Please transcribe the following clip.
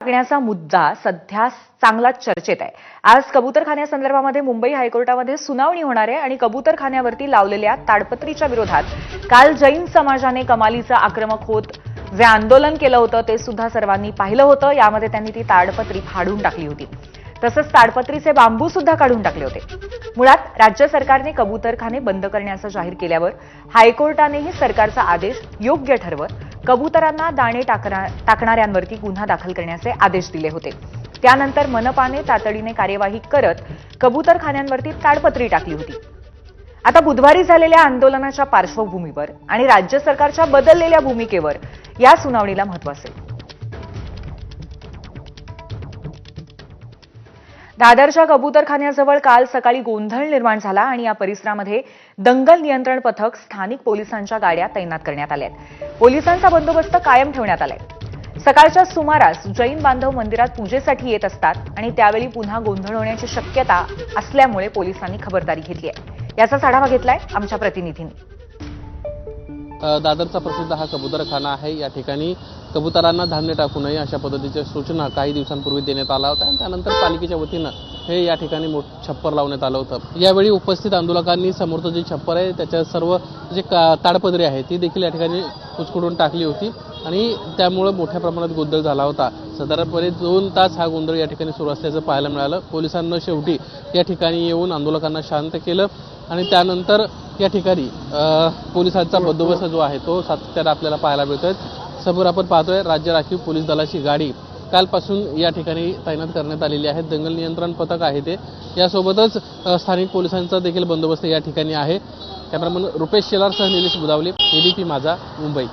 टाकण्याचा मुद्दा सध्या चांगलाच चर्चेत आहे। आज कबूतरखान्यासंदर्भामध्ये मुंबई हायकोर्टामध्ये सुनावणी होणार आहे आणि कबूतरखान्यावरती लावलेल्या ताडपत्रीच्या विरोधात काल जैन समाजाने कमालीचं आक्रमक होत जे आंदोलन केलं होतं ते सुद्धा सर्वांनी पाहिलं होतं। यामध्ये त्यांनी ती ताडपत्री फाडून टाकली होती, तसंच ताडपत्रीचे बांबू सुद्धा काढून टाकले होते। मुळात राज्य सरकारने कबूतरखाने बंद करण्याचं जाहीर केल्यावर हायकोर्टानेही सरकारचा आदेश योग्य ठरवत कबूतरांना दाणे टाकणाऱ्यांवरती गुन्हा दाखल करण्याचे आदेश दिले होते। त्यानंतर मनपाने तातडीने कार्यवाही करत कबूतरखान्यांवरती ताडपत्री टाकली होती। आता बुधवारी झालेल्या आंदोलनाच्या पार्श्वभूमीवर आणि राज्य सरकारच्या बदललेल्या भूमिकेवर या सुनावणीला महत्त्व असेल। दादरच्या कबूतरखान्याजवळ काल सकाळी गोंधळ निर्माण झाला आणि या परिसरामध्ये दंगल नियंत्रण पथक, स्थानिक पोलिसांच्या गाड्या तैनात करण्यात आल्या आहेत। पोलिसांचा बंदोबस्त कायम ठेवण्यात आलाय। सकाळच्या सुमारास जैन बांधव मंदिरात पूजेसाठी येत असतात आणि त्यावेळी पुन्हा गोंधळ होण्याची शक्यता असल्यामुळे पोलिसांनी खबरदारी घेतली आहे। याचाच आढावा घेतलाय आमच्या प्रतिनिधींनी। दादरचा प्रसिद्ध हा कबूतरखाना आहे। या ठिकाणी कबुतरांना धान्य टाकू नये अशा पद्धतीच्या सूचना काही दिवसांपूर्वी देण्यात आल्या होत्या आणि त्यानंतर पालिकेच्या वतीनं हे या ठिकाणी छप्पर लावण्यात आलं होतं। यावेळी उपस्थित आंदोलकांनी समोरचं जे छप्पर आहे त्याच्या सर्व जे ताडपत्री आहे ती देखील या ठिकाणी उचकडून टाकली होती आणि त्यामुळे मोठ्या प्रमाणात गोंधळ झाला होता। साधारणपणे 2 तास हा गोंधळ या ठिकाणी सुरू असल्याचं पाहायला मिळालं। पोलिसांना शेवटी या ठिकाणी येऊन आंदोलकांना शांत केलं आणि त्यानंतर या ठिकाणी पोलिसांचा बंदोबस्त जो आहे तो सातत्याने आपल्याला पाहायला मिळतोय। समोर आपण पाहतोय राज्य राखीव पोलीस दलाची गाडी कालपासून या ठिकाणी तैनात करण्यात आलेली आहे। दंगल नियंत्रण पथक आहे ते, यासोबतच स्थानिक पोलिसांचा देखील बंदोबस्त या ठिकाणी आहे। कॅमेरामन रुपेश शेलारसह निलेश बुदावले, एबीपी माझा, मुंबई।